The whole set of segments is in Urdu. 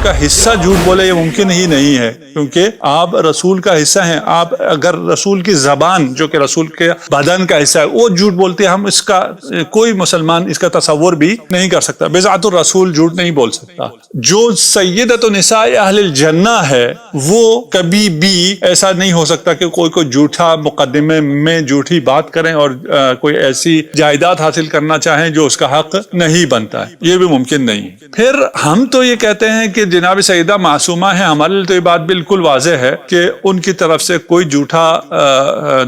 کا حصہ جھوٹ بولے یہ ممکن ہی نہیں ہے، کیونکہ آپ رسول کا حصہ ہیں. آپ اگر رسول کی زبان جو کہ رسول کے بدن کا حصہ ہے وہ جھوٹ بولتے ہیں، ہم اس کا کوئی مسلمان اس کا تصور بھی نہیں کر سکتا. بضاعت الرسول جھوٹ نہیں بول سکتا. جو سیدۃ نساء اہل الجنہ ہے وہ کبھی بھی ایسا نہیں ہو سکتا کہ کوئی جھوٹا مقدمے میں جھوٹی بات کریں اور کوئی ایسی جائیداد حاصل کرنا چاہیں جو اس کا حق نہیں بنتا ہے، یہ بھی ممکن نہیں. پھر ہم تو یہ کہتے ہیں کہ جناب سیدہ معصومہ ہیں، ہمارے لیے تو یہ بات بالکل واضح ہے کہ ان کی طرف سے کوئی جھوٹا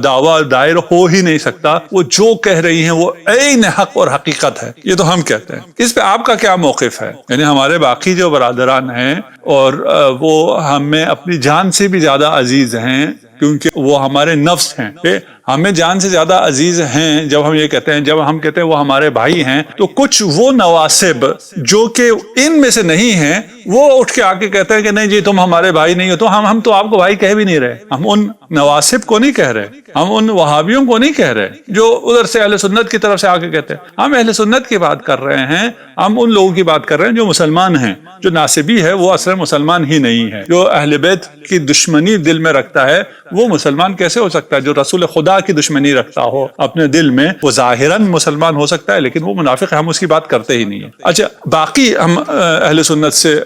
دعویٰ دائر ہو ہی نہیں سکتا. وہ جو کہہ رہی ہیں وہ عین حق اور حقیقت ہے، یہ تو ہم کہتے ہیں. اس پہ آپ کا کیا موقف ہے؟ یعنی ہمارے باقی جو برادران ہیں اور وہ ہمیں اپنی جان سے بھی زیادہ عزیز ہیں کیونکہ وہ ہمارے نفس ہیں، ہمیں جان سے زیادہ عزیز ہیں. جب ہم یہ کہتے ہیں، جب ہم کہتے ہیں وہ ہمارے بھائی ہیں، تو کچھ وہ نواسب جو کہ ان میں سے نہیں ہیں وہ اٹھ کے آ کے کہتے ہیں کہ نہیں جی تم ہمارے بھائی نہیں ہو. تو ہم تو آپ کو بھائی کہہ بھی نہیں رہے. ہم ان نواسب کو نہیں کہہ رہے، ہم ان وہابیوں کو نہیں کہہ رہے جو ادھر سے اہل سنت کی طرف سے آ کے کہتے ہیں. ہم اہل سنت کی بات کر رہے ہیں، ہم ان لوگوں کی بات کر رہے ہیں جو مسلمان ہیں. جو ناصبی ہے وہ اصل مسلمان ہی نہیں ہے. جو اہل بیت کی دشمنی دل میں رکھتا ہے وہ مسلمان کیسے ہو سکتا ہے؟ جو رسول خدا کی دشمنی رکھتا ہو اپنے دل میں وہ ظاہراً مسلمان ہو سکتا ہے لیکن وہ منافق ہے. ہم اس کی بات کرتے ہی نہیں ہیں. اچھا، باقی ہم اہل سنت سے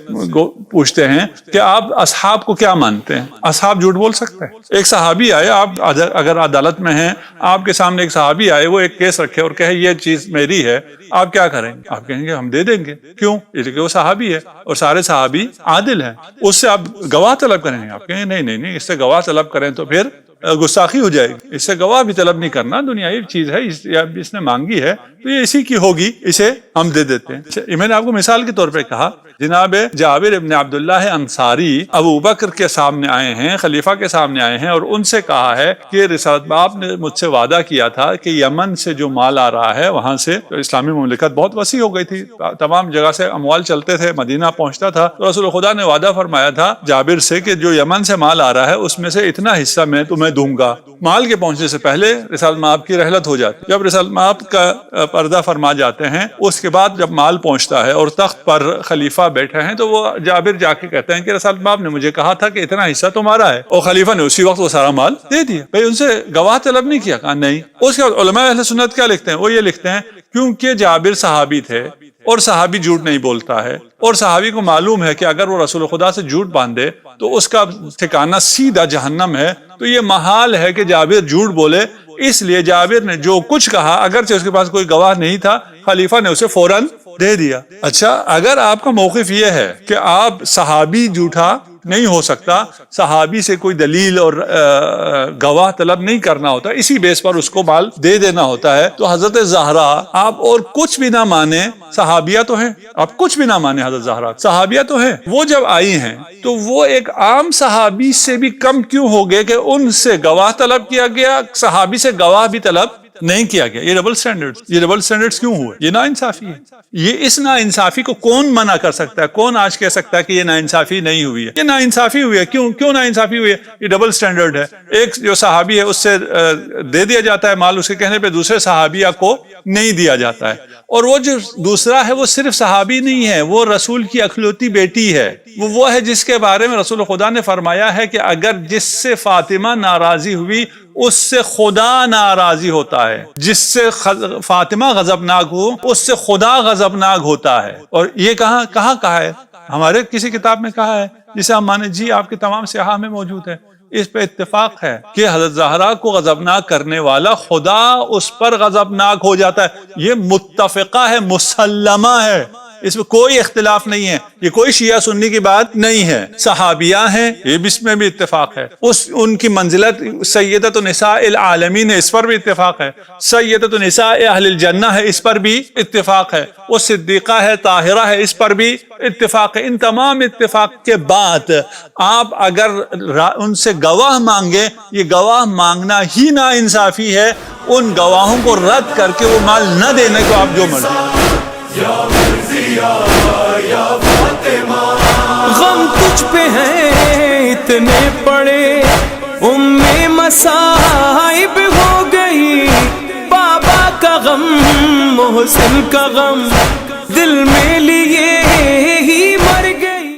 پوچھتے ہیں کہ آپ اصحاب کو کیا مانتے ہیں؟ اصحاب جھوٹ بول سکتے ہیں؟ ایک صحابی آئے، آپ اگر عدالت میں ہیں، آپ کے سامنے ایک صحابی آئے، وہ ایک کیس رکھے اور کہے یہ چیز میری ہے، آپ کیا کریں گے؟ آپ کہیں گے ہم دے دیں گے. کیوں؟ اس لیے کہ وہ صحابی ہے اور سارے صحابی عادل ہیں. اس سے آپ گواہ طلب کریں گے؟ آپ کہیں گے نہیں، اس سے گواہ طلب کریں تو پھر گستاخی ہو جائے گی. اس سے گواہ بھی طلب نہیں کرنا، دنیاوی چیز ہے، اس نے مانگی ہے تو یہ اسی کی ہوگی، اسے ہم دے دیتے ہیں. میں نے آپ کو مثال کے طور پہ کہا، جناب جابر ابن عبداللہ انصاری ابو بکر کے سامنے آئے ہیں، خلیفہ کے سامنے آئے ہیں اور ان سے کہا ہے کہ رسالت آپ نے مجھ سے وعدہ کیا تھا کہ یمن سے جو مال آ رہا ہے وہاں سے، اسلامی مملکت بہت وسیع ہو گئی تھی، تمام جگہ سے اموال چلتے تھے، مدینہ پہنچتا تھا، تو رسول خدا نے وعدہ فرمایا تھا جابر سے کہ جو یمن سے مال آ رہا ہے اس میں سے اتنا حصہ میں تمہیں دوں گا. مال کے پہنچنے سے پہلے رسالت مآب کی رحلت ہو جاتی. جب رسالت مآب کا پردہ فرما جاتے ہیں، اس کے بعد جب مال پہنچتا ہے اور تخت پر خلیفہ بیٹھے ہیں تو وہ جابر جا کے کہتے ہیں کہ رسالت مآب نے مجھے کہا تھا کہ اتنا حصہ تمہارا ہے، اور خلیفہ نے اسی وقت وہ سارا مال دے دیا. بھائی ان سے گواہ طلب نہیں کیا؟ کہا نہیں. اس کے بعد علماء اہل سنت کیا لکھتے ہیں؟ وہ یہ لکھتے ہیں کیونکہ جابر صحابی تھے اور صحابی جھوٹ نہیں بولتا ہے، اور صحابی کو معلوم ہے کہ اگر وہ رسول خدا سے جھوٹ باندھے تو اس کا ٹھکانہ سیدھا جہنم ہے، تو یہ محال ہے کہ جابر جھوٹ بولے. اس لیے جابر نے جو کچھ کہا اگرچہ اس کے پاس کوئی گواہ نہیں تھا، خلیفہ نے اسے فوراً دے دیا. اچھا، اگر آپ کا موقف یہ ہے کہ آپ صحابی جھوٹا نہیں ہو سکتا، صحابی سے کوئی دلیل اور گواہ طلب نہیں کرنا ہوتا، اسی بیس پر اس کو مال دے دینا ہوتا ہے، تو حضرت زہرا آپ اور کچھ بھی نہ مانے، صحابیہ تو ہیں، آپ کچھ بھی نہ مانے حضرت زہرا صحابیہ تو ہیں، وہ جب آئی ہیں تو وہ ایک عام صحابی سے بھی کم کیوں ہو گئے کہ ان سے گواہ طلب کیا گیا، صحابی سے گواہ بھی طلب نہیں کیا گیا؟ یہ ڈبل سٹینڈرڈز کیوں ہوئے؟ یہ ناانصافی ہے. یہ اس ناانصافی کو کون منع کر سکتا ہے؟ کون آج کہہ سکتا ہے کہ یہ ناانصافی نہیں ہوئی ہے؟ یہ ناانصافی ہوئی ہے. کیوں ناانصافی ہوئی ہے؟ یہ ڈبل سٹینڈرڈ ہے. ایک جو صحابی ہے اس سے دے دیا جاتا ہے مال، اس کے کہنے پہ دوسرے صحابیہ کو نہیں دیا جاتا ہے. اور وہ جو دوسرا ہے وہ صرف صحابی نہیں ہے، وہ رسول کی اکلوتی بیٹی ہے. وہ ہے جس کے بارے میں رسول خدا نے فرمایا ہے کہ اگر جس سے فاطمہ ناراضی ہوئی اس سے خدا ناراضی ہوتا ہے، جس سے فاطمہ غضبناک ہو اس سے خدا غضبناک ہوتا ہے. اور یہ کہاں کہا ہے؟ ہمارے کسی کتاب میں کہا ہے جسے ہم مانے جی آپ کے تمام صحاح میں موجود ہے. اس پہ اتفاق ہے کہ حضرت زہرا کو غضبناک کرنے والا خدا اس پر غضبناک ہو جاتا ہے. یہ متفقہ ہے، مسلمہ ہے، اس میں کوئی اختلاف نہیں ہے. یہ کوئی شیعہ سنی کی بات نہیں ہے. صحابیہ ہیں، یہ بھی اس میں بھی اتفاق ہے. ان کی منزلت سیدۃ نساء العالمین ہے، اس پر بھی اتفاق ہے. سیدۃ نساء اہل الجنہ ہے، اس پر بھی اتفاق ہے. وہ صدیقہ ہے، طاہرہ ہے، اس پر بھی اتفاق ہے. ان تمام اتفاق کے بعد آپ اگر ان سے گواہ مانگے، یہ گواہ مانگنا ہی ناانصافی ہے. ان گواہوں کو رد کر کے وہ مال نہ دینے کو آپ جو مرضی. غم تجھ پہ ہیں اتنے پڑے، مصائب ہو گئی. بابا کا غم، محسن کا غم، دل میں